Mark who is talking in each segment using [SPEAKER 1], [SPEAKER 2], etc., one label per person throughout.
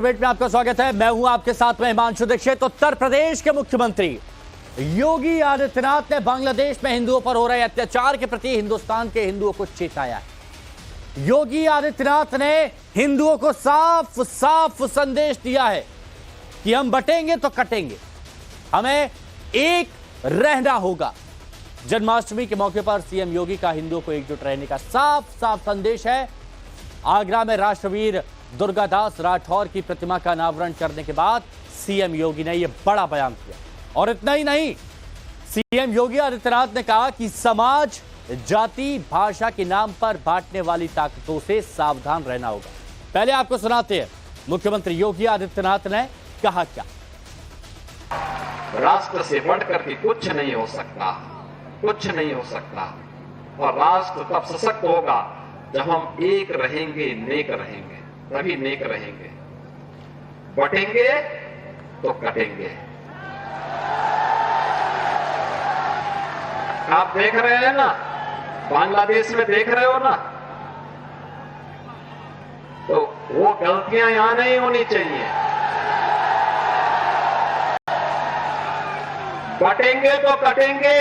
[SPEAKER 1] में आपका स्वागत है। मैं हूं आपके साथ में हिमांशु दीक्षित। उत्तर प्रदेश के मुख्यमंत्री योगी आदित्यनाथ ने बांग्लादेश में हिंदुओं पर हो रहे अत्याचार के प्रति हिंदुस्तान के हिंदुओं को चेताया है। योगी आदित्यनाथ ने हिंदुओं को साफ साफ संदेश दिया है कि हम बटेंगे तो कटेंगे, हमें एक रहना होगा। जन्माष्टमी के मौके पर सीएम योगी का हिंदुओं को एकजुट रहने का साफ साफ संदेश है। आगरा में राष्ट्रवीर दुर्गादास राठौर की प्रतिमा का अनावरण करने के बाद सीएम योगी ने यह बड़ा बयान दिया। और इतना ही नहीं, सीएम योगी आदित्यनाथ ने कहा कि समाज, जाति, भाषा के नाम पर बांटने वाली ताकतों से सावधान रहना होगा। पहले आपको सुनाते हैं मुख्यमंत्री योगी आदित्यनाथ ने कहा क्या।
[SPEAKER 2] राष्ट्र से बढ़कर के कुछ नहीं हो सकता, कुछ नहीं हो सकता। और राष्ट्र तब सशक्त होगा जब हम एक रहेंगे, नेक रहेंगे, तभी नेक रहेंगे। बटेंगे तो कटेंगे। आप देख रहे हैं ना, बांग्लादेश में देख रहे हो ना, तो वो गलतियां यहां नहीं होनी चाहिए। बटेंगे तो कटेंगे,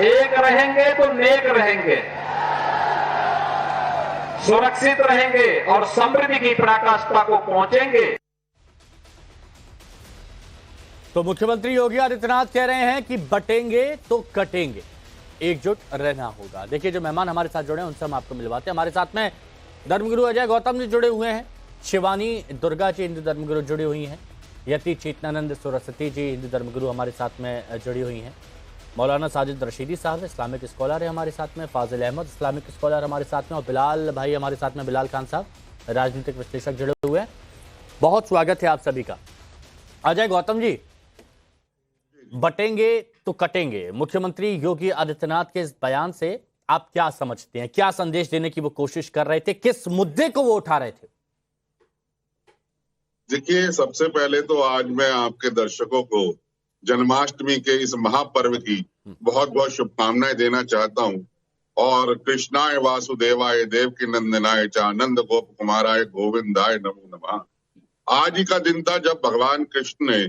[SPEAKER 2] एक रहेंगे तो नेक रहेंगे, सुरक्षित रहेंगे और समृद्धि की पराकाष्ठा को पहुंचेंगे।
[SPEAKER 1] तो मुख्यमंत्री योगी आदित्यनाथ कह रहे हैं कि बटेंगे तो कटेंगे, एकजुट रहना होगा। देखिए, जो मेहमान हमारे साथ जुड़े हैं उनसे हम आपको मिलवाते हैं। हमारे साथ में धर्मगुरु अजय गौतम जी जुड़े हुए हैं, शिवानी दुर्गा जी हिंदू धर्मगुरु जुड़ी हुई हैं, यति चेतनानंद सरस्वती जी हिंदू धर्मगुरु हमारे साथ में जुड़ी हुई हैं, मौलाना साजिद रशीदी साहब इस्लामिक स्कॉलर है हमारे साथ में, फाजिल अहमद इस्लामिक स्कॉलर हमारे साथ में, और बिलाल भाई हमारे साथ में, बिलाल खान साहब राजनीतिक विश्लेषक जुड़े हुए हैं। बहुत स्वागत है आप सभी का। अजय गौतम जी, बटेंगे तो कटेंगे, मुख्यमंत्री योगी आदित्यनाथ के इस बयान से आप क्या समझते हैं? क्या संदेश देने की वो कोशिश कर रहे थे? किस मुद्दे को वो उठा रहे थे?
[SPEAKER 3] देखिए, सबसे पहले तो आज मैं आपके दर्शकों को जन्माष्टमी के इस महापर्व की बहुत बहुत शुभकामनाएं देना चाहता हूं। और कृष्णाय वासुदेवाय देवकी नंदनाय च नंद गोप कुमाराय गोविंदाय नमो नमः। आज ही का दिन था जब भगवान कृष्ण ने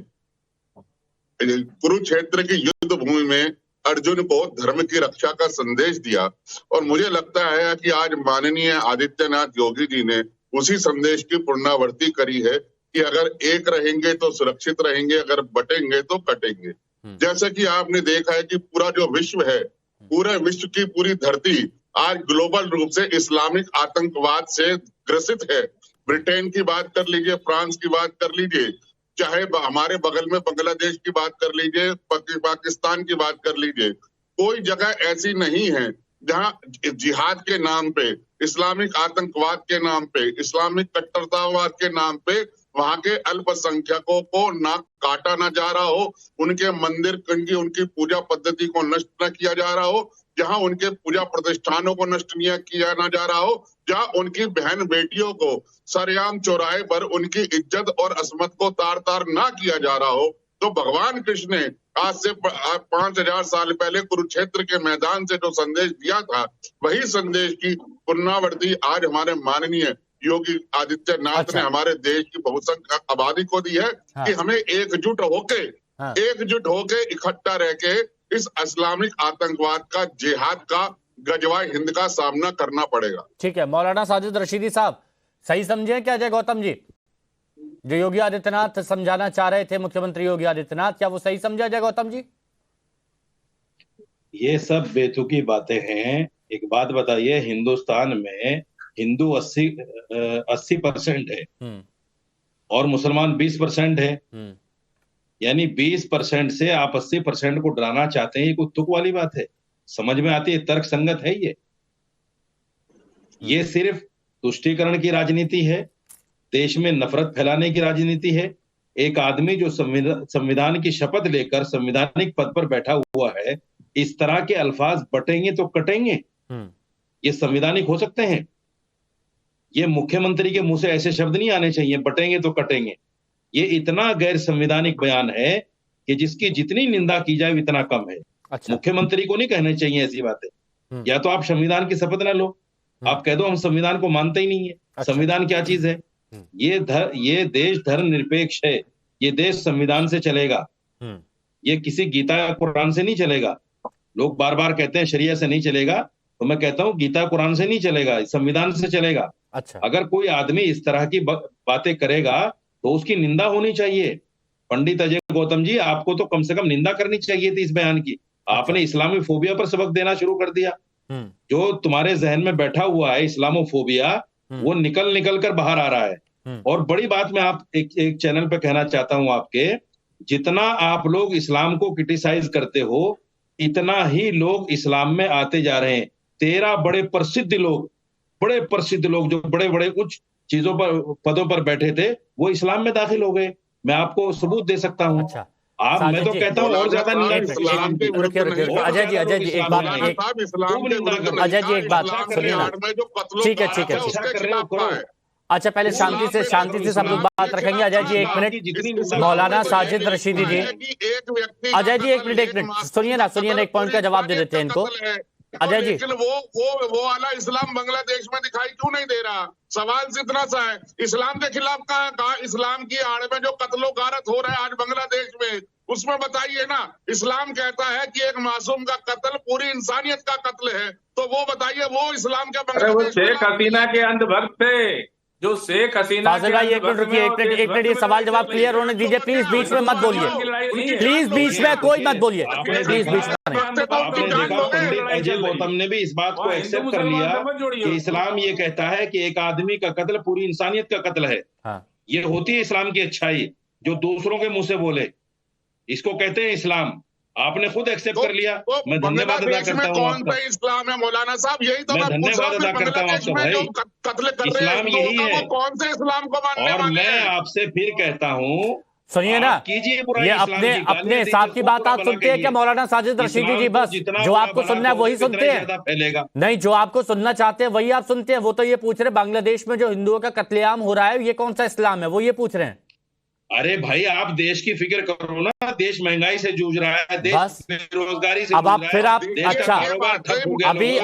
[SPEAKER 3] कुरुक्षेत्र की युद्ध भूमि में अर्जुन को धर्म की रक्षा का संदेश दिया। और मुझे लगता है कि आज माननीय आदित्यनाथ योगी जी ने उसी संदेश की पुनरावृत्ति करी है कि अगर एक रहेंगे तो सुरक्षित रहेंगे, अगर बटेंगे तो कटेंगे। जैसा कि आपने देखा है कि पूरा जो विश्व है, पूरे विश्व की पूरी धरती आज ग्लोबल रूप से इस्लामिक आतंकवाद से ग्रसित है। ब्रिटेन की बात कर लीजिए, फ्रांस की बात कर लीजिए, चाहे हमारे बगल में बांग्लादेश की बात कर लीजिए, पाकिस्तान की बात कर लीजिए, कोई जगह ऐसी नहीं है जहां जिहाद के नाम पे, इस्लामिक आतंकवाद के नाम पे, इस्लामिक कट्टरतावाद के नाम पे वहां के अल्पसंख्यकों को ना काटा ना जा रहा हो, उनके मंदिर, उनकी पूजा पद्धति को नष्ट न किया जा रहा हो, जहां उनके पूजा प्रतिष्ठानों को नष्ट नहीं किया ना जा रहा हो, जहां उनकी बहन बेटियों को सरेआम चौराहे पर उनकी इज्जत और अस्मत को तार तार ना किया जा रहा हो। तो भगवान कृष्ण ने आज से 5000 साल पहले कुरुक्षेत्र के मैदान से जो संदेश दिया था, वही संदेश की पुनरावृत्ति आज हमारे माननीय योगी आदित्यनाथ ने हमारे देश की बहुसंख्यक आबादी को दी है। कि हमें एकजुट होके इकट्ठा रह के इस इस्लामिक आतंकवाद का, जिहाद का, गजवा हिंद का सामना करना पड़ेगा।
[SPEAKER 1] ठीक है, मौलाना साजिद रशीदी साहब, सही समझे क्या अजय गौतम जी? जो योगी आदित्यनाथ समझाना चाह रहे थे मुख्यमंत्री योगी आदित्यनाथ, क्या वो सही समझा अजय गौतम जी?
[SPEAKER 4] ये सब बेतुकी बातें हैं। एक बात बताइए, हिंदुस्तान में हिंदू 80% है और मुसलमान 20% है। यानी 20% से आप 80% को डराना चाहते हैं, ये कोई तुक वाली बात है? समझ में आती है? तर्क संगत है ये सिर्फ तुष्टीकरण की राजनीति है, देश में नफरत फैलाने की राजनीति है। एक आदमी जो संविधान की शपथ लेकर संवैधानिक पद पर बैठा हुआ है, इस तरह के अल्फाज बटेंगे तो कटेंगे, ये संवैधानिक हो सकते हैं? ये मुख्यमंत्री के मुंह से ऐसे शब्द नहीं आने चाहिए, बटेंगे तो कटेंगे। ये इतना गैर संवैधानिक बयान है कि जिसकी जितनी निंदा की जाए उतना कम है। अच्छा। मुख्यमंत्री को नहीं कहने चाहिए ऐसी बातें। या तो आप संविधान की शपथ ना लो, आप कह दो हम संविधान को मानते ही नहीं है। अच्छा। संविधान क्या चीज है? ये देश धर्मनिरपेक्ष है, ये देश संविधान से चलेगा, ये किसी गीता कुरान से नहीं चलेगा। लोग बार बार कहते हैं शरिया से नहीं चलेगा, तो मैं कहता हूँ गीता कुरान से नहीं चलेगा, संविधान से चलेगा।
[SPEAKER 1] अच्छा,
[SPEAKER 4] अगर कोई आदमी इस तरह की बातें करेगा तो उसकी निंदा होनी चाहिए। पंडित अजय गौतम जी, आपको तो कम से कम निंदा करनी चाहिए थी इस बयान की। आपने इस्लामी फोबिया पर सबक देना शुरू कर दिया। जो तुम्हारे जहन में बैठा हुआ है इस्लामोफोबिया, वो निकल कर बाहर आ रहा है। और बड़ी बात मैं आप एक चैनल पे कहना चाहता हूं आपके, जितना आप लोग इस्लाम को क्रिटिसाइज करते हो, इतना ही लोग इस्लाम में आते जा रहे हैं। 13 बड़े प्रसिद्ध लोग जो बड़े बड़े उच्च चीजों पर पदों पर बैठे थे, वो इस्लाम में दाखिल हो गए। मैं आपको सबूत दे सकता हूँ।
[SPEAKER 1] अच्छा,
[SPEAKER 4] मैं तो कहता हूँ और ज्यादा निंदा
[SPEAKER 1] अजय जी एक बात अजय जी एक बात सुनिए ना। ठीक है। अच्छा, पहले शांति से सब लोग बात रखेंगे। अजय जी एक मिनट, मौलाना साजिद रशीदी जी, अजय जी एक मिनट सुनिए ना, एक पॉइंट का जवाब दे देते हैं इनको। अजय जी,
[SPEAKER 3] लेकिन वो वाला इस्लाम बांग्लादेश में दिखाई क्यों नहीं दे रहा? सवाल इतना सा है, इस्लाम के खिलाफ कहा इस्लाम की आड़ में जो कत्लो गारत हो रहा है आज बांग्लादेश में, उसमें बताइए ना। इस्लाम कहता है कि एक मासूम का कत्ल पूरी इंसानियत का कत्ल है, तो वो बताइए, वो इस्लाम के
[SPEAKER 5] बांग्लादेश शेख हसीना के अंधभक्त थे, जो शेख हसीना।
[SPEAKER 1] फाजिल भाई एक मिनट रुकिए, एक मिनट ये सवाल जवाब क्लियर होने दीजिए। प्लीज बीच में मत बोलिए, प्लीज बीच में कोई मत बोलिए, प्लीज बीच में।
[SPEAKER 4] आपने देखा पंडित अजय गौतम ने भी इस बात को एक्सेप्ट कर लिया कि इस्लाम ये कहता है कि एक आदमी का कत्ल पूरी इंसानियत का कत्ल है। ये होती है इस्लाम की अच्छाई, जो दूसरों के मुंह से बोले, इसको कहते हैं इस्लाम। आपने खुद एक्सेप्ट कर लिया, मैं धन्यवाद अदा करता हूँ आपका।
[SPEAKER 3] इस्लाम है मौलाना साहब, यही तो
[SPEAKER 4] मैं धन्यवाद अदा करता हूँ आपका भाई। इस्लाम यही है,
[SPEAKER 3] कौन से इस्लाम को मानने
[SPEAKER 4] और मैं आपसे फिर कहता हूँ,
[SPEAKER 1] सुनिए ना, ये अपने हिसाब की बात आप सुनते हैं क्या मौलाना साजिद रशीदी जी? बस जो आपको सुनना है वही सुनते हैं, नहीं जो आपको सुनना चाहते हैं वही आप सुनते हैं। वो तो ये पूछ रहे बांग्लादेश में जो हिंदुओं का कत्लेआम हो रहा है ये कौन सा इस्लाम है, वो ये पूछ रहे हैं।
[SPEAKER 4] अरे भाई आप देश की फिक्र करो ना, देश महंगाई से जूझ रहा है, देश बेरोजगारी से।
[SPEAKER 1] अब आप फिर आप अच्छा,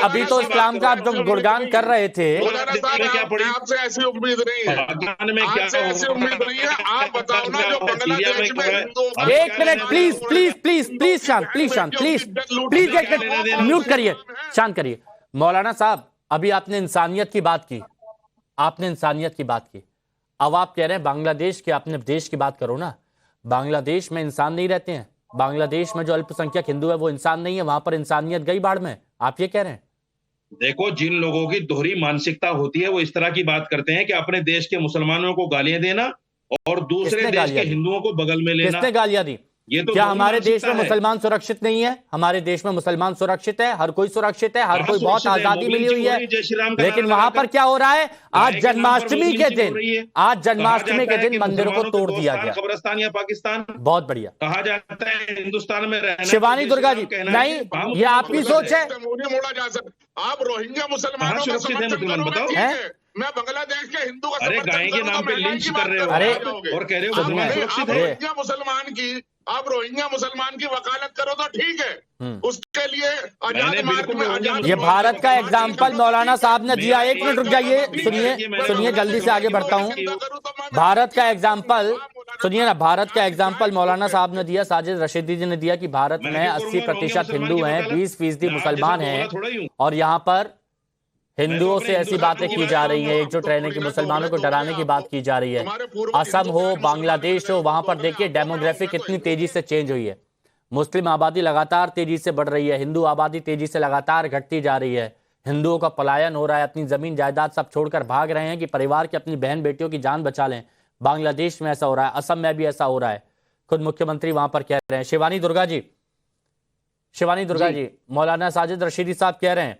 [SPEAKER 1] अभी तो इस्लाम का आप जो गुणगान कर रहे थे,
[SPEAKER 3] क्या पड़ी? आपसे ऐसी उम्मीद नहीं है,
[SPEAKER 4] पाकिस्तान में क्या
[SPEAKER 3] ऐसी उम्मीद नहीं है। आप बताओ ना, जो बांग्लादेश में।
[SPEAKER 1] एक मिनट प्लीज शांत, प्लीज एक मिनट म्यूट करिए, शांत करिए। मौलाना साहब, अभी आपने इंसानियत की बात की, अब आप कह रहे हैं बांग्लादेश के, अपने देश की बात करो ना। बांग्लादेश में इंसान नहीं रहते हैं, बांग्लादेश में जो अल्पसंख्यक हिंदू है वो इंसान नहीं है, वहां पर इंसानियत गई बाढ़ में, आप ये कह रहे हैं?
[SPEAKER 4] देखो, जिन लोगों की दोहरी मानसिकता होती है वो इस तरह की बात करते हैं कि अपने देश के मुसलमानों को गालियां देना और दूसरे देश के हिंदुओं को बगल में लेना।
[SPEAKER 1] किसने गालियां दी?
[SPEAKER 4] ये तो
[SPEAKER 1] क्या हमारे देश में मुसलमान सुरक्षित नहीं है? हमारे देश में मुसलमान सुरक्षित है, हर कोई सुरक्षित है, हर कोई बहुत आजादी मिली हुई है। लेकिन वहां पर क्या हो रहा है? आज जन्माष्टमी के दिन मंदिरों को तोड़ दिया गया।
[SPEAKER 4] कब्रिस्तान या पाकिस्तान
[SPEAKER 1] बहुत बढ़िया
[SPEAKER 4] कहा जाता है, हिंदुस्तान में रहना।
[SPEAKER 1] शिवानी दुर्गा जी, नहीं ये आपकी सोच है।
[SPEAKER 3] मोड़ा जा सकता। आप रोहिंग्या मुसलमानों का समर्थन बताओ, मैं बांग्लादेश के हिंदू का
[SPEAKER 4] अरे गाय के नाम पे लिंच कर रहे हो,
[SPEAKER 1] अरे
[SPEAKER 4] और कह रहे हो सुरक्षित है।
[SPEAKER 3] रोहिंग्या मुसलमान की, आप रोहिंग्या मुसलमान की वकालत करो तो ठीक है, उसके लिए
[SPEAKER 1] ये भारत का एग्जाम्पल मौलाना साहब ने दिया। एक मिनट रुक जाइए, सुनिए जल्दी से आगे बढ़ता हूँ। भारत का एग्जाम्पल सुनिए ना, भारत का एग्जाम्पल मौलाना साहब ने दिया, साजिद रशीदी जी ने दिया कि भारत में 80% हिंदू हैं, 20% मुसलमान हैं, और यहाँ पर हिंदुओं से ऐसी बातें की जा रही है, एकजुट रहने की, मुसलमानों को डराने की बात की जा रही है। असम हो, बांग्लादेश हो, वहां पर देखिए डेमोग्राफी कितनी तेजी से चेंज हुई है। मुस्लिम आबादी लगातार तेजी से बढ़ रही है, हिंदू आबादी तेजी से लगातार घटती जा रही है। हिंदुओं का पलायन हो रहा है, अपनी जमीन जायदाद सब छोड़कर भाग रहे हैं कि परिवार के, अपनी बहन बेटियों की जान बचा लें। बांग्लादेश में ऐसा हो रहा है, असम में भी ऐसा हो रहा है, खुद मुख्यमंत्री वहां पर कह रहे हैं। शिवानी दुर्गा जी, मौलाना साजिद रशीदी साहब कह रहे हैं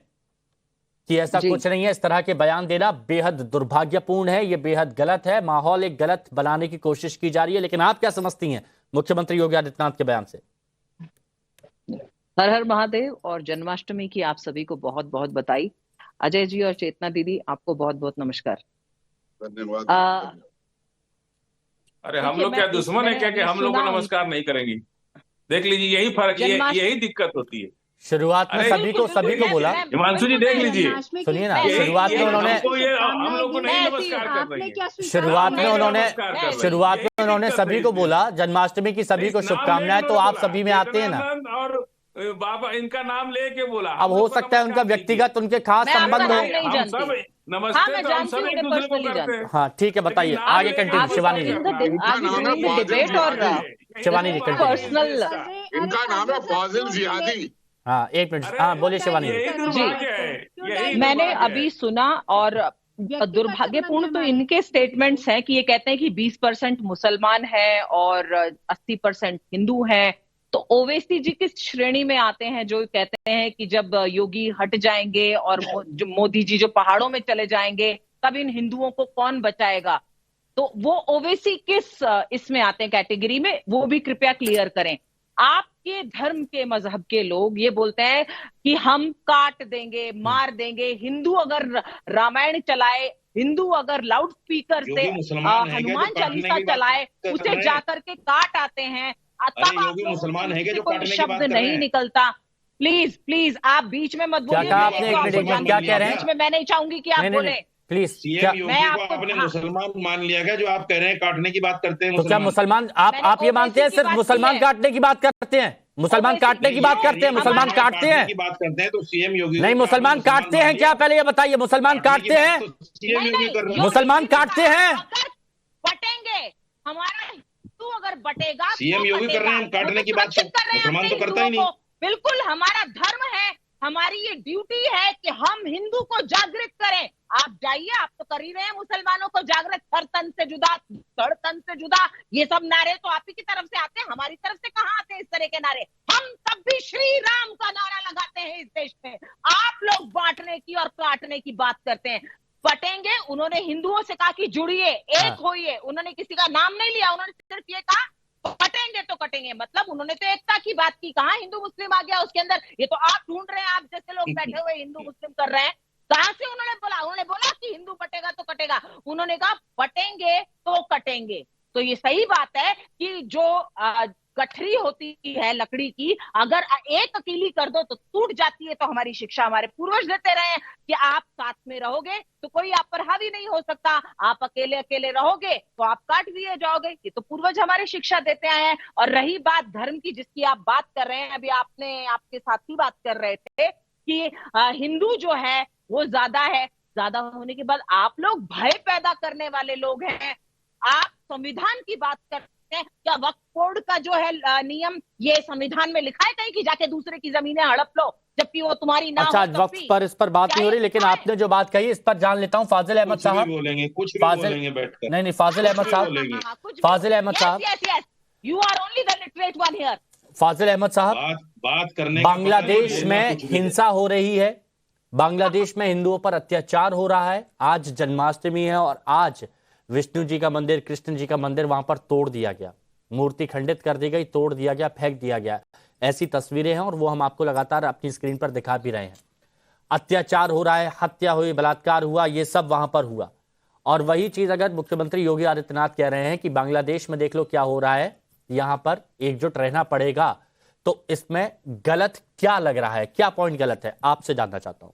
[SPEAKER 1] कि ऐसा कुछ नहीं है। इस तरह के बयान देना बेहद दुर्भाग्यपूर्ण है, ये बेहद गलत है, माहौल एक गलत बनाने की कोशिश की जा रही है। लेकिन आप क्या समझती हैं मुख्यमंत्री योगी आदित्यनाथ के बयान से?
[SPEAKER 6] हर हर महादेव और जन्माष्टमी की आप सभी को बहुत बहुत बधाई। अजय जी और चेतना दीदी, आपको बहुत बहुत नमस्कार।
[SPEAKER 3] धन्यवाद।
[SPEAKER 5] अरे हम लोग क्या दुश्मन है क्या कि हम लोग को नमस्कार नहीं करेंगे? देख लीजिए, यही फर्क, यही दिक्कत होती है।
[SPEAKER 1] शुरुआत में सभी को बोला।
[SPEAKER 5] हिमांशु जी देख लीजिए,
[SPEAKER 1] सुनिए ना, शुरुआत में उन्होंने
[SPEAKER 5] हम लोग को नहीं नमस्कार कर रही है।
[SPEAKER 1] शुरुआत में उन्होंने सभी को बोला जन्माष्टमी की सभी को शुभकामनाएं, तो आप सभी में आते हैं ना।
[SPEAKER 5] और बाबा इनका नाम लेके बोला।
[SPEAKER 1] अब हो सकता है उनका व्यक्तिगत उनके खास संबंध हो।
[SPEAKER 5] हम सब नमस्ते तो हम सब एक दूसरे को करते हैं।
[SPEAKER 1] हाँ ठीक है, बताइए आगे कंटिन्यू। शिवानी जी, शिवानी जी
[SPEAKER 6] पर्सनल,
[SPEAKER 3] इनका नाम है फाजिल जियादी।
[SPEAKER 1] हाँ एक मिनट, हाँ बोलिए शिवानी
[SPEAKER 6] जी। मैंने अभी सुना और दुर्भाग्यपूर्ण तो इनके स्टेटमेंट्स हैं कि ये कहते हैं कि 20% मुसलमान हैं और 80% हिंदू हैं। तो ओवैसी जी किस श्रेणी में आते हैं जो कहते हैं कि जब योगी हट जाएंगे और जो मोदी जी जो पहाड़ों में चले जाएंगे तब इन हिंदुओं को कौन बचाएगा? तो वो ओवैसी किस इसमें आते हैं कैटेगरी में, वो भी कृपया क्लियर करें। आपके धर्म के मजहब के लोग ये बोलते हैं कि हम काट देंगे, मार देंगे। हिंदू अगर रामायण चलाए, हिंदू अगर लाउड स्पीकर से हनुमान चालीसा चलाए, उसे जाकर के काट आते हैं, तब योगी मुसलमान है जो कोई शब्द नहीं निकलता। प्लीज प्लीज आप बीच में मत बोलिए।
[SPEAKER 1] क्या कह रहे हैं?
[SPEAKER 6] बीच में मैं नहीं चाहूंगी कि आप बोले।
[SPEAKER 1] प्लीज,
[SPEAKER 4] सीएम योगी को आपने मुसलमान मान लिया गया जो आप कह रहे हैं काटने की बात करते हैं।
[SPEAKER 1] तो क्या मुसलमान, आप ये मानते हैं सिर्फ मुसलमान काटने की बात करते हैं? मुसलमान काटने की बात करते हैं, मुसलमान काटते हैं
[SPEAKER 4] की बात करते हैं तो सीएम योगी
[SPEAKER 1] नहीं, मुसलमान काटते हैं क्या? पहले ये बताइए, मुसलमान काटते हैं?
[SPEAKER 4] सीएम योगी कर रहे हैं।
[SPEAKER 1] मुसलमान काटते हैं?
[SPEAKER 6] बटेंगे, हमारा हिंदू अगर बटेगा,
[SPEAKER 4] सीएम योगी कर रहे हैं काटने की बात, मुसलमान तो करता ही नहीं।
[SPEAKER 6] बिल्कुल हमारा धर्म है, हमारी ये ड्यूटी है कि हम हिंदू को जागृत करें। आप जाइए, आप तो कर ही रहे हैं मुसलमानों को जागृत, हर तन से जुदा, धड़ तन से जुदा। ये सब नारे तो आप ही की तरफ से आते हैं, हमारी तरफ से कहाँ आते हैं इस तरह के नारे? हम तब भी श्री राम का नारा लगाते हैं इस देश में। आप लोग बांटने की और काटने की बात करते हैं। बटेंगे, उन्होंने हिंदुओं से कहा कि जुड़िए, एक होइए। उन्होंने किसी का नाम नहीं लिया, उन्होंने सिर्फ ये कहा कटेंगे तो कटेंगे। मतलब उन्होंने तो एकता की बात की। कहाँ हिंदू मुस्लिम आ गया उसके अंदर? ये तो आप ढूंढ रहे हैं, आप जैसे लोग बैठे हुए हिंदू मुस्लिम कर रहे हैं। कहां से उन्होंने बोला? उन्होंने बोला कि हिंदू बटेगा तो कटेगा। उन्होंने कहा बटेंगे तो कटेंगे। तो ये सही बात है कि जो गठरी होती है लकड़ी की, अगर एक अकेली कर दो तो टूट जाती है। तो हमारी शिक्षा हमारे पूर्वज देते रहे कि आप साथ में रहोगे तो कोई आप पर हावी नहीं हो सकता, आप अकेले अकेले रहोगे तो आप काट दिए जाओगे। ये तो पूर्वज हमारी शिक्षा देते आए हैं। और रही बात धर्म की जिसकी आप बात कर रहे हैं, अभी आपने आपके साथी बात कर रहे थे कि हिंदू जो है वो ज्यादा है। ज्यादा होने के बाद आप लोग भय पैदा करने वाले लोग हैं। आप संविधान की बात करते हैं, क्या वक्फ बोर्ड का जो है नियम ये संविधान में लिखा है कहीं कि जाके दूसरे की जमीनें हड़प लो जबकि वो तुम्हारी ना
[SPEAKER 1] अच्छा,
[SPEAKER 6] हो?
[SPEAKER 1] वक्फ पर इस पर बात नहीं हो रही, लेकिन आपने जो बात कही इस पर जान लेता हूँ। फाजिल अहमद साहब
[SPEAKER 4] बोलेंगे, कुछ भी बोलेंगे बैठकर।
[SPEAKER 1] नहीं, फाजिल अहमद साहब, फाजिल अहमद साहब,
[SPEAKER 6] you are only the literate one here.
[SPEAKER 1] Fazil Ahmed साहब,
[SPEAKER 4] बात करने
[SPEAKER 1] बांग्लादेश में हिंसा हो रही है, बांग्लादेश में हिंदुओं पर अत्याचार हो रहा है। आज जन्माष्टमी है और आज विष्णु जी का मंदिर, कृष्ण जी का मंदिर वहां पर तोड़ दिया गया, मूर्ति खंडित कर दी गई, तोड़ दिया गया, फेंक दिया गया। ऐसी तस्वीरें हैं और वो हम आपको लगातार अपनी स्क्रीन पर दिखा भी रहे हैं। अत्याचार हो रहा है, हत्या हुई, बलात्कार हुआ, ये सब वहां पर हुआ। और वही चीज अगर मुख्यमंत्री योगी आदित्यनाथ कह रहे हैं कि बांग्लादेश में देख लो क्या हो रहा है, यहां पर एकजुट रहना पड़ेगा, तो इसमें गलत क्या लग रहा है? क्या पॉइंट गलत है? आपसे जानना चाहता हूं।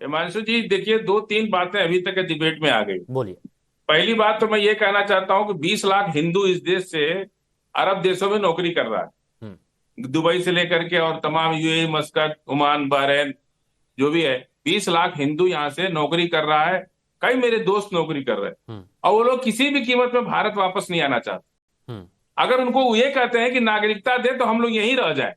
[SPEAKER 5] हिमांशु जी देखिए, 2-3 बातें अभी तक डिबेट में आ गई।
[SPEAKER 1] बोलिए।
[SPEAKER 5] पहली बात तो मैं ये कहना चाहता हूं कि 20 लाख हिंदू इस देश से अरब देशों में नौकरी कर रहा है, दुबई से लेकर के और तमाम यूएई, मस्कट, ओमान, बहरीन जो भी है, 20 लाख हिंदू यहाँ से नौकरी कर रहा है। कई मेरे दोस्त नौकरी कर रहे हैं और वो लोग किसी भी कीमत में भारत वापस नहीं आना चाहते। अगर उनको ये कहते हैं कि नागरिकता दे तो हम लोग यहीं रह जाए,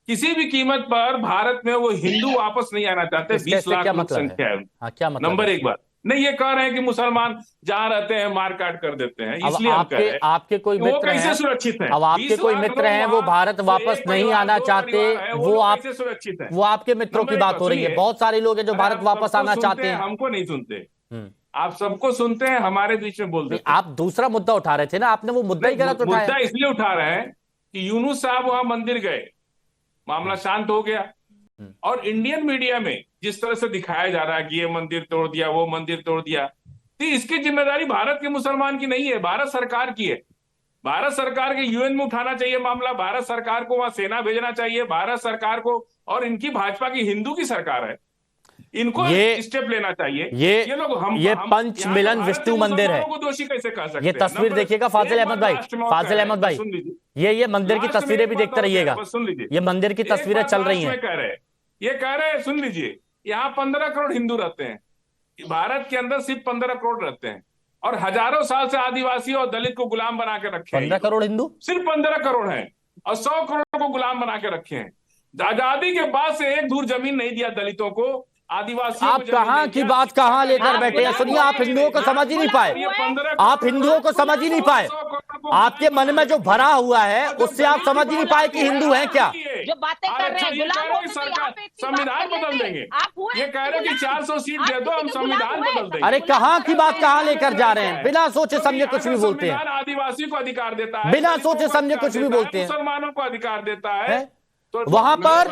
[SPEAKER 5] किसी भी कीमत पर भारत में वो हिंदू वापस नहीं आना चाहते। 20 लाख लोक संख्या है। नंबर एक बात नहीं, ये कह रहे हैं कि मुसलमान जहां रहते हैं मार काट कर देते हैं, इसलिए हम कह रहे हैं
[SPEAKER 1] आपके कोई मित्र
[SPEAKER 5] वो कैसे सुरक्षित है?
[SPEAKER 1] अब आपके कोई मित्र हैं वो भारत वापस नहीं आना चाहते, वो आप
[SPEAKER 5] सुरक्षित है?
[SPEAKER 1] वो आपके मित्रों की बात हो रही है। बहुत सारे लोग हैं जो भारत वापस आना चाहते हैं।
[SPEAKER 5] हमको नहीं सुनते, आप सबको सुनते हैं, हमारे बीच में बोल देते।
[SPEAKER 1] आप दूसरा मुद्दा उठा रहे थे ना, आपने वो मुद्दा ही गलत उठाया।
[SPEAKER 5] मुद्दा इसलिए उठा रहे हैं कि यूनुस साहब वहां मंदिर गए, मामला शांत हो गया, और इंडियन मीडिया में जिस तरह से दिखाया जा रहा है कि ये मंदिर तोड़ दिया, वो मंदिर तोड़ दिया, तो इसकी जिम्मेदारी भारत के मुसलमान की नहीं है, भारत सरकार की है। भारत सरकार के यूएन में उठाना चाहिए मामला, भारत सरकार को वहां सेना भेजना चाहिए, भारत सरकार को, और इनकी भाजपा की हिंदू की सरकार है, इनको स्टेप लेना चाहिए। ये लोग
[SPEAKER 1] ये पंच मिलन विष्णु मंदिर है,
[SPEAKER 5] दोषी कैसे कह सकते हैं?
[SPEAKER 1] ये तस्वीर देखिएगा फाजिल अहमद भाई, फाजिल अहमद भाई, ये मंदिर की तस्वीरें भी देखते रहिएगा,
[SPEAKER 5] सुन लीजिए,
[SPEAKER 1] ये मंदिर की तस्वीरें चल रही हैं।
[SPEAKER 5] ये कह रहे हैं, सुन लीजिए, यहाँ 15 करोड़ हिंदू रहते हैं, भारत के अंदर सिर्फ 15 करोड़ रहते हैं, और हजारों साल से आदिवासी और दलित को गुलाम बना के रखे हैं।
[SPEAKER 1] 15 करोड़ हिंदू,
[SPEAKER 5] सिर्फ 15 करोड़ हैं, और 100 करोड़ को गुलाम बना के रखे हैं। आजादी के बाद से एक धूर जमीन नहीं दिया दलितों को, आदिवासियों को।
[SPEAKER 1] आप कहां की बात कहां लेकर बैठे हैं? सुनिए, आप हिंदुओं को समझ ही नहीं पाए, आप हिंदुओं को समझ ही नहीं पाए, आपके मन में जो भरा हुआ है उससे आप समझ ही नहीं पाए कि हिंदू हैं क्या।
[SPEAKER 6] जो बातें कर रहे हैं, गुलाम
[SPEAKER 5] सरकार संविधान बदल देंगे, ये कह रहे हैं कि 400 सीट दे दो, हम संविधान बदल देंगे।
[SPEAKER 1] अरे कहां की बात कहां लेकर जा रहे हैं? बिना सोचे समझे कुछ भी बोलते हैं,
[SPEAKER 5] आदिवासी को अधिकार देता है,
[SPEAKER 1] बिना सोचे समझे कुछ भी बोलते हैं,
[SPEAKER 5] मुसलमानों को अधिकार देता है।
[SPEAKER 1] तो वहां पर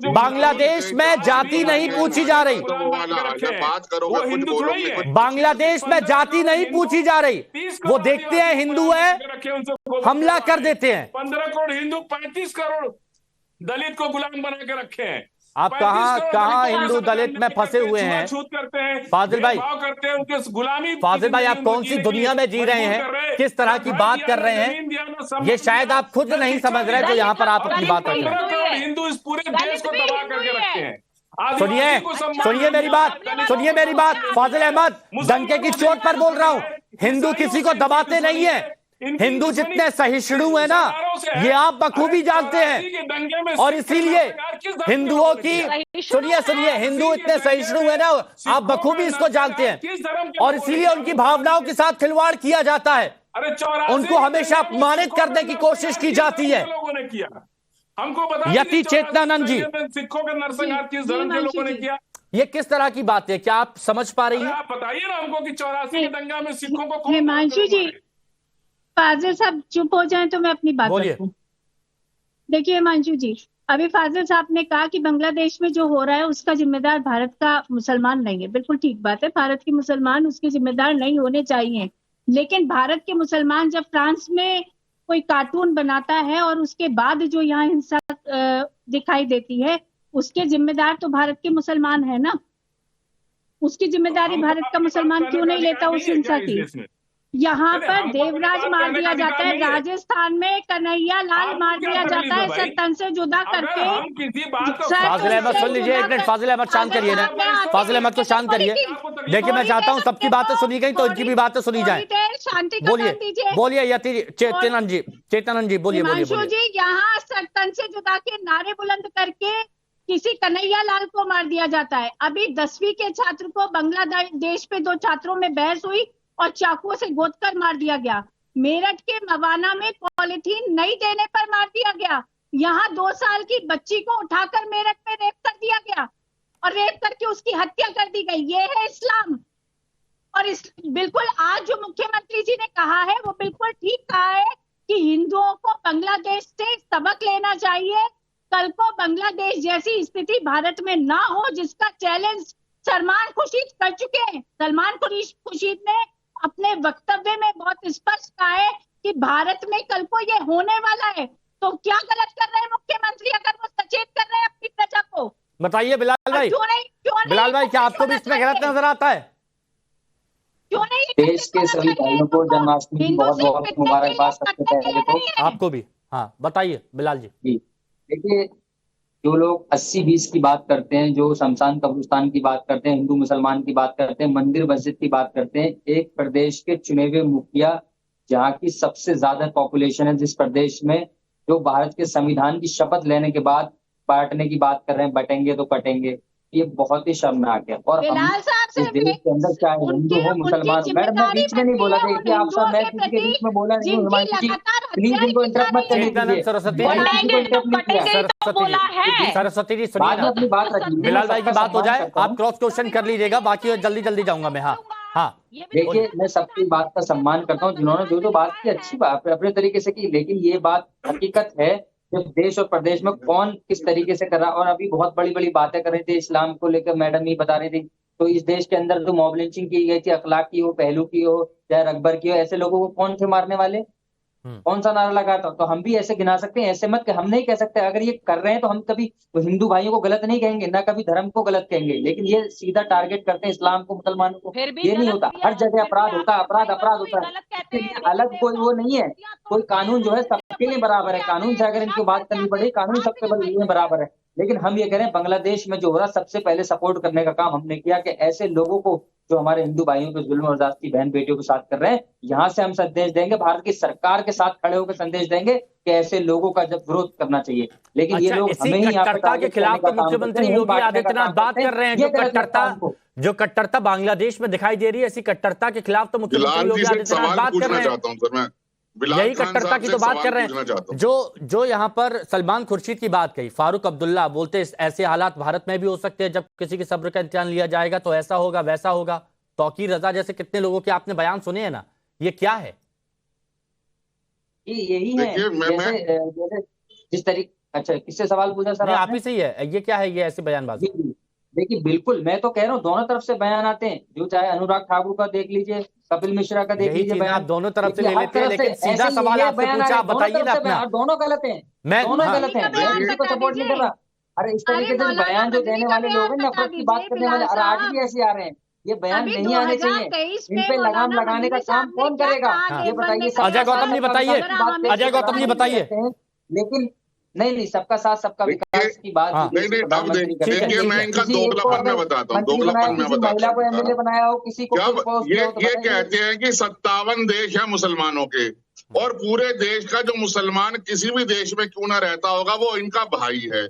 [SPEAKER 1] बांग्लादेश में जाति नहीं पूछी जा रही, बांग्लादेश में जाति नहीं पूछी जा रही, वो देखते हैं हिंदू है, हमला कर देते हैं।
[SPEAKER 5] 15 करोड़ हिंदू, 35 करोड़ दलित को गुलाम बना के रखे हैं।
[SPEAKER 1] आप कहां हिंदू दलित में फंसे हुए हैं?
[SPEAKER 5] करते हैं
[SPEAKER 1] फाजिल भाई,
[SPEAKER 5] करते हैं उनके गुलामी।
[SPEAKER 1] फाजिल भाई, आप कौन सी दुनिया में जी रहे हैं, किस तरह की बात कर रहे हैं, ये शायद आप खुद नहीं समझ रहे जो यहाँ पर आप अपनी बात रख रहे हैं।
[SPEAKER 5] हिंदू इस पूरे देश को तबाह करके रखते हैं।
[SPEAKER 1] सुनिए मेरी बात, सुनिए मेरी बात, फाजिल अहमद, डंके की चोट पर बोल रहा हूँ, हिंदू किसी को दबाते नहीं है, हिंदू जितने सहिष्णु है ना, ये आप बखूबी जानते हैं, और इसीलिए हिंदुओं की, सुनिए, हिंदू इतने सहिष्णु है ना, आप बखूबी इसको जानते हैं, और इसीलिए उनकी भावनाओं के साथ खिलवाड़ किया जाता है, उनको हमेशा अपमानित करने की कोशिश की जाती है।
[SPEAKER 5] हमको
[SPEAKER 1] यति चेतनानंद जी,
[SPEAKER 5] सिखों का नरसंहार किस धर्म के लोगों ने किया?
[SPEAKER 1] ये किस तरह की बात है, क्या आप समझ पा रही हैं?
[SPEAKER 5] आप बताइए ना हमको कि 84 के दंगा में सिखों को।
[SPEAKER 7] हिमांशु जी, फाजिल साहब चुप हो जाएं तो मैं अपनी बात रखूं। देखिए हिमांशु जी, अभी फाजिल साहब ने कहा कि बांग्लादेश में जो हो रहा है उसका जिम्मेदार भारत का मुसलमान नहीं है। बिल्कुल ठीक बात है, भारत के मुसलमान उसके जिम्मेदार नहीं होने चाहिए, लेकिन भारत के मुसलमान जब फ्रांस में कोई कार्टून बनाता है और उसके बाद जो यहाँ हिंसा दिखाई देती है, उसके जिम्मेदार तो भारत के मुसलमान है ना, उसकी जिम्मेदारी भारत का मुसलमान क्यों नहीं लेता उस हिंसा की? यहाँ पर देवराज मार दिया जाता है, राजस्थान में कन्हैया लाल मार दिया जाता है, सर तन से जुदा करके।
[SPEAKER 1] फाजिल अहमद सुन लीजिए, एक मिनट, फाजिल अहमद शांत करिए ना, फाजिल अहमद को शांत करिए। देखिए, मैं चाहता हूँ सबकी बातें सुनी गई तो इनकी भी बातें सुनी जाए। बोलिए यति चेतनानंद जी, बोलिए।
[SPEAKER 7] जी, यहाँ सर तन से जुदा के नारे बुलंद करके किसी कन्हैया लाल को मार दिया जाता है। अभी 10वीं के छात्र को बांग्लादेश पे 2 छात्रों में बहस हुई और चाकुओं से गोदकर मार दिया गया। मेरठ के मवाना में पॉलिथीन नहीं देने पर मार दिया गया। यहाँ 2 साल की बच्ची को उठाकर मेरठ में रेप कर दिया गया और रेप करके उसकी हत्या कर दी गई। ये है इस्लाम। और बिल्कुल आज जो मुख्यमंत्री जी ने कहा है वो बिल्कुल ठीक कहा है कि हिंदुओं को बांग्लादेश से सबक लेना चाहिए। कल को बांग्लादेश जैसी स्थिति भारत में ना हो, जिसका चैलेंज सलमान खुर्शीद कर चुके हैं। सलमान खुर्शीद ने अपने वक्तव्य में बहुत स्पष्ट कहा है कि भारत में कल को ये होने वाला है। तो क्या गलत कर रहे हैं मुख्यमंत्री अगर वो सचेत कर रहे हैं अपनी प्रजा को?
[SPEAKER 1] बताइए बिलाल भाई, बिलाल भाई, क्या आपको भी इसमें गलत नजर आता है?
[SPEAKER 7] क्यों नहीं?
[SPEAKER 8] देश के सभी भाइयों को जन्माष्टमी की बहुत बहुत मुबारकबाद। सबसे पहले तो
[SPEAKER 1] आपको भी। हाँ बताइए बिलाल जी।
[SPEAKER 8] देखिए, जो लोग 80-20 की बात करते हैं, जो शमशान कब्रिस्तान की बात करते हैं, हिंदू मुसलमान की बात करते हैं, मंदिर मस्जिद की बात करते हैं, एक प्रदेश के चुने हुए मुखिया जहाँ की सबसे ज्यादा पॉपुलेशन है, जिस प्रदेश में जो भारत के संविधान की शपथ लेने के बाद बांटने की बात कर रहे हैं, बटेंगे तो कटेंगे, ये बहुत ही शर्मनाक है। और इस देश के अंदर चाहे हिंदू हो मुसलमान हो, मैडम मैं बीच में नहीं बोला, देखिए आप सब, मैं किसी के बीच में बोला नहीं हूँ। हिमांशु जी प्लीज इनको इंटरप्ट मत करिए।
[SPEAKER 1] सरस्वती जी सुनिए ना,
[SPEAKER 8] अपनी बात रखिए,
[SPEAKER 1] बिलाल भाई की बात हो जाए, आप क्रॉस क्वेश्चन कर लीजिएगा, बाकी जल्दी जल्दी जाऊंगा मैं। हाँ
[SPEAKER 8] देखिए, मैं सबकी बात का सम्मान करता हूँ, जिन्होंने जो बात की अच्छी बात अपने तरीके से की, लेकिन ये बात हकीकत है जब देश और प्रदेश में कौन किस तरीके से कर रहा। और अभी बहुत बड़ी बड़ी बातें कर रहे थे इस्लाम को लेकर, मैडम ही बता रही थी। तो इस देश के अंदर जो मॉब लिंचिंग की गई थी, अखलाक की हो, पहलू की हो, चाहे अकबर की हो, ऐसे लोगों को कौन थे मारने वाले? कौन सा नारा लगा था? तो हम भी ऐसे गिना सकते हैं, ऐसे मत कि हम नहीं कह सकते। अगर ये कर रहे हैं तो हम कभी हिंदू भाइयों को गलत नहीं कहेंगे, ना कभी धर्म को गलत कहेंगे, लेकिन ये सीधा टारगेट करते हैं इस्लाम को, मुसलमानों को। ये नहीं होता, हर जगह अपराध होता है, अपराध होता है, अलग कोई वो नहीं है। कोई कानून जो है सबके लिए बराबर है, कानून से अगर इनको बात करनी पड़े, कानून सबके लिए बराबर है। लेकिन हम ये करें, बांग्लादेश में जो हो रहा, सबसे पहले सपोर्ट करने का काम हमने किया कि ऐसे लोगों को जो हमारे हिंदू भाइयों पे जुल्म और ज्यादती बहन बेटियों के साथ कर रहे हैं, यहाँ से हम संदेश देंगे, भारत की सरकार के साथ खड़े होकर संदेश देंगे कि ऐसे लोगों का जब विरोध करना चाहिए। लेकिन ये लोग हमें ही
[SPEAKER 1] कट्टरता के खिलाफ तो मुख्यमंत्री योगी आदित्यनाथ बात कर रहे हैं। जो कट्टरता बांग्लादेश में दिखाई दे रही है, ऐसी कट्टरता के खिलाफ तो मुख्यमंत्री योगी आदित्यनाथ बात कर रहे हैं। यही कट्टरता की तो बात कर रहे हैं। जो यहाँ पर सलमान खुर्शीद की बात कही, फारूक अब्दुल्ला बोलते ऐसे हालात भारत में भी हो सकते हैं, जब किसी के सब्र का इम्तिहान लिया जाएगा तो ऐसा होगा वैसा होगा। तौकीर रजा जैसे कितने लोगों के आपने बयान सुने हैं ना, ये क्या है?
[SPEAKER 8] यही है जैसे जिस तरीके। अच्छा, किससे सवाल पूछा सर?
[SPEAKER 1] आप ही से ही है, ये क्या है ये ऐसे बयानबाजी?
[SPEAKER 8] देखिए बिल्कुल, मैं तो कह रहा हूँ दोनों तरफ से बयान आते हैं, जो चाहे अनुराग ठाकुर का देख लीजिए, कपिल मिश्रा का देख लीजिए, बयान
[SPEAKER 1] आप दोनों तरफ से ले लेते हैं, लेकिन सीधा सवाल आपसे पूछा, आप बताइए ना अपना।
[SPEAKER 8] दोनों गलत हैं, दोनों गलत हैं, मैं किसी को सपोर्ट नहीं कर रहा। अरे इस तरीके से बयान जो देने वाले लोग हैं, नफरत की बात करने वाले, और आज भी ऐसे आ रहे हैं, ये बयान नहीं आने चाहिए। इन पे लगाम लगाने का काम कौन करेगा, ये बताइए।
[SPEAKER 1] अजय गौतम जी बताइए, अजय गौतम जी बताइए।
[SPEAKER 8] लेकिन नहीं, सबका साथ सबका विकास की बात।
[SPEAKER 3] नहीं, अब देखिए मैं इनका दोगलापन में बताता हूँ, दोगलापन में
[SPEAKER 8] महिला को एमएलए बनाया हो, किसी को
[SPEAKER 3] ये कहते हैं कि 57 देश है मुसलमानों के, और पूरे देश का जो मुसलमान किसी भी देश में क्यों ना रहता होगा वो इनका भाई है,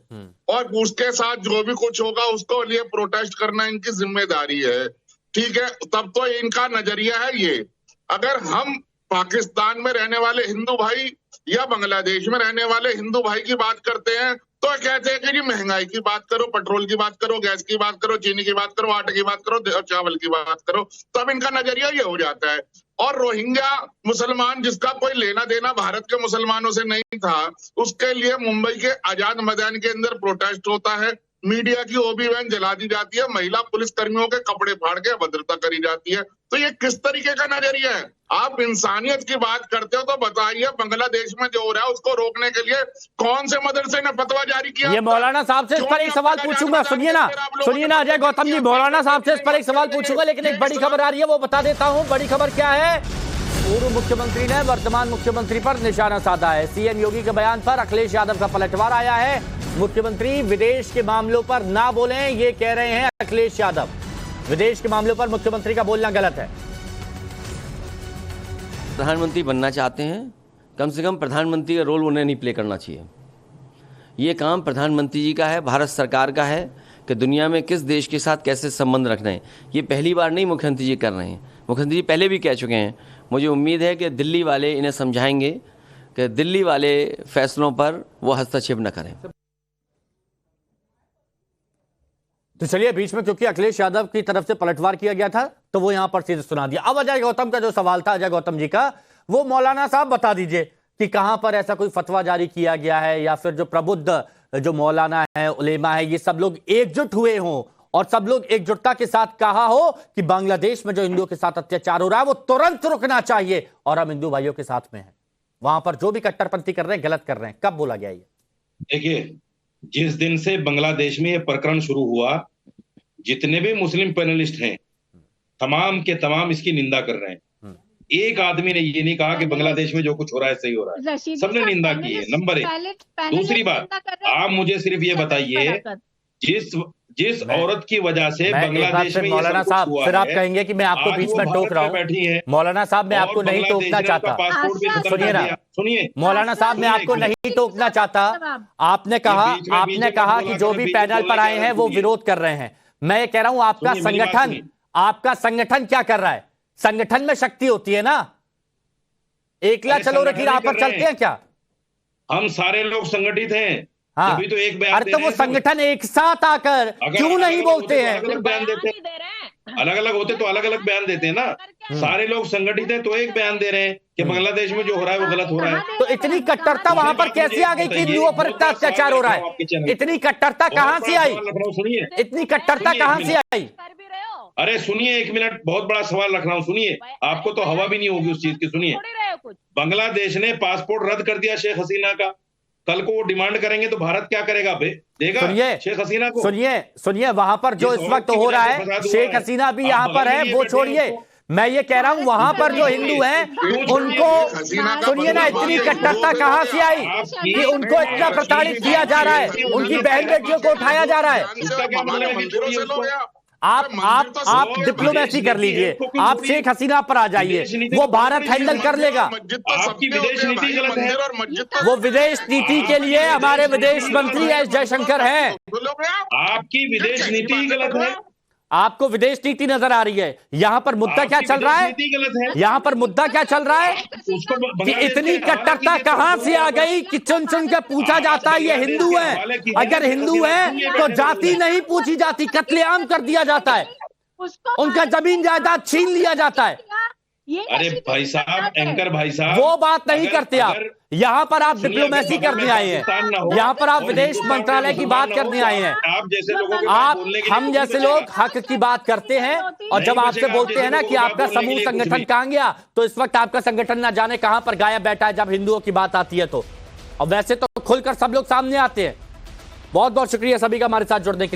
[SPEAKER 3] और उसके साथ जो भी कुछ होगा उसको लिए प्रोटेस्ट करना इनकी जिम्मेदारी है। ठीक है, तब तो इनका नजरिया है ये। अगर हम पाकिस्तान में रहने वाले हिंदू भाई या बांग्लादेश में रहने वाले हिंदू भाई की बात करते हैं तो कहते हैं कि जी महंगाई की बात करो, पेट्रोल की बात करो, गैस की बात करो, चीनी की बात करो, आटे की बात करो, चावल की बात करो, तब इनका नजरिया ये हो जाता है। और रोहिंग्या मुसलमान जिसका कोई लेना देना भारत के मुसलमानों से नहीं था, उसके लिए मुंबई के आजाद मैदान के अंदर प्रोटेस्ट होता है, मीडिया की ओबी वैन जला दी जाती है, महिला पुलिस कर्मियों के कपड़े फाड़ के अभद्रता करी जाती है। तो ये किस तरीके का नजरिया है? आप इंसानियत की बात करते हो तो बताइए, बांग्लादेश में जो हो रहा है उसको रोकने के लिए कौन से मदरसे ने फतवा जारी किया?
[SPEAKER 1] ये मौलाना साहब से इस पर एक सवाल पूछूंगा, सुनिए ना अजय गौतम जी, मौलाना साहब से इस पर एक सवाल पूछूंगा, लेकिन एक बड़ी खबर आ रही है वो बता देता हूं। बड़ी खबर क्या है? पूर्व मुख्यमंत्री ने वर्तमान मुख्यमंत्री पर निशाना साधा है। सीएम योगी के बयान पर अखिलेश यादव का पलटवार आया है। मुख्यमंत्री विदेश के मामलों पर ना बोलें, ये कह रहे हैं अखिलेश यादव। विदेश के मामलों पर मुख्यमंत्री का बोलना गलत है।
[SPEAKER 9] प्रधानमंत्री बनना चाहते हैं, कम से कम प्रधानमंत्री का रोल उन्हें नहीं प्ले करना चाहिए। ये काम प्रधानमंत्री जी का है, भारत सरकार का है कि दुनिया में किस देश के साथ कैसे संबंध रखना है। ये पहली बार नहीं मुख्यमंत्री जी कर रहे हैं, मुख्यमंत्री जी पहले भी कह चुके हैं। मुझे उम्मीद है कि दिल्ली वाले इन्हें समझाएंगे कि दिल्ली वाले फैसलों पर वो हस्तक्षेप न करें।
[SPEAKER 1] तो चलिए, बीच में क्योंकि अखिलेश यादव की तरफ से पलटवार किया गया था तो वो यहां पर सीधे सुना दिया। अब अजय गौतम का जो सवाल था, अजय गौतम जी का, वो मौलाना साहब बता दीजिए कि कहां पर ऐसा कोई फतवा जारी किया गया है, या फिर जो प्रबुद्ध जो मौलाना है, उलेमा है, ये सब लोग एकजुट हुए हों और सब लोग एकजुटता के साथ कहा हो कि बांग्लादेश में जो हिंदुओं के साथ अत्याचार हो रहा है वो तुरंत रुकना चाहिए और हम हिंदू भाइयों के साथ में हैं। वहां पर जो भी कट्टरपंथी कर रहे हैं गलत कर रहे हैं। कब बोला गया ये?
[SPEAKER 4] देखिए, जिस दिन से बांग्लादेश में ये प्रकरण शुरू हुआ, जितने भी मुस्लिम पैनलिस्ट हैं तमाम के तमाम इसकी निंदा कर रहे हैं। एक आदमी ने ये नहीं कहा कि बांग्लादेश में जो कुछ हो रहा है सही हो रहा है, सबने निंदा की है। नंबर एक। दूसरी बात, आप मुझे सिर्फ ये बताइए, जिस औरत की वजह से बांग्लादेश में
[SPEAKER 1] मौलाना साहब, फिर आप कहेंगे कि मैं आपको बीच में टोक रहा हूँ। मौलाना साहब, मैं आपको नहीं टोकना चाहता, सुनिए ना, सुनिए मौलाना साहब, मैं आपको नहीं टोकना चाहता। आपने कहा कि जो भी पैनल पर आए हैं वो विरोध कर रहे हैं। मैं ये कह रहा हूं आपका संगठन क्या कर रहा है? संगठन में शक्ति होती है ना, एकला चलो रखी आप पर चलते हैं क्या?
[SPEAKER 4] हम सारे लोग संगठित हैं।
[SPEAKER 1] हाँ,
[SPEAKER 4] अभी तो एक बयान।
[SPEAKER 1] अरे तो वो संगठन एक साथ आकर क्यों नहीं बोलते हैं?
[SPEAKER 4] अलग बयान देते हैं, अलग अलग होते तो अलग अलग बयान देते हैं ना। सारे लोग संगठित हैं तो एक बयान दे रहे हैं कि बांग्लादेश में जो हो रहा है वो गलत हो रहा है।
[SPEAKER 1] तो इतनी कट्टरता वहां पर कैसे आ गई कि हिंदुओं पर इतना अत्याचार हो रहा है? इतनी कट्टरता कहां से आई?
[SPEAKER 4] सुनिए,
[SPEAKER 1] इतनी कट्टरता कहां से आई?
[SPEAKER 4] अरे सुनिए, एक मिनट, बहुत बड़ा सवाल रख रहा हूँ, सुनिए। आपको तो हवा भी नहीं होगी उस चीज की, सुनिए। बांग्लादेश ने पासपोर्ट रद्द कर दिया शेख हसीना का। कल को वो डिमांड करेंगे तो भारत क्या करेगा? देगा शेख हसीना को?
[SPEAKER 1] सुनिए वहां पर जो इस वक्त हो रहा है, शेख हसीना भी यहाँ पर है, वो छोड़िए। मैं ये कह रहा हूं वहां पर जो हिंदू हैं उनको सुनिए ना, इतनी कट्टरता कहां से आई कि उनको इतना प्रताड़ित किया जा रहा है, उनकी बहन बेटियों को उठाया जा रहा है। आप डिप्लोमेसी कर लीजिए, आप शेख हसीना पर आ जाइए, वो भारत हैंडल कर लेगा।
[SPEAKER 4] आपकी विदेश नीति गलत है।
[SPEAKER 1] वो विदेश नीति के लिए हमारे विदेश मंत्री एस जयशंकर हैं।
[SPEAKER 4] आपकी विदेश नीति गलत है।
[SPEAKER 1] आपको विदेश नीति नजर आ रही है? यहाँ पर मुद्दा क्या चल रहा है? यहाँ पर मुद्दा क्या चल रहा है कि इतनी कट्टरता कहां से आ गई कि चुन चुन के पूछा जाता है ये हिंदू है। अगर हिंदू है तो जाति नहीं पूछी जाती, कत्लेआम कर दिया जाता है, उनका जमीन जायदाद छीन लिया जाता है।
[SPEAKER 4] अरे भाई साहब, एंकर भाई साहब,
[SPEAKER 1] वो बात नहीं करते आप। यहाँ पर आप डिप्लोमेसी करने आए हैं, यहाँ पर आप विदेश मंत्रालय की बात करने आए हैं।
[SPEAKER 4] आप जैसे लोगों
[SPEAKER 1] हम जैसे लोग हक की बात करते हैं, और जब आपसे बोलते हैं ना कि आपका समूह संगठन कहाँ गया, तो इस वक्त आपका संगठन ना जाने कहां पर गायब बैठा है जब हिंदुओं की बात आती है तो। और वैसे तो खुलकर सब लोग सामने आते हैं। बहुत बहुत शुक्रिया सभी का हमारे साथ जुड़ने के लिए।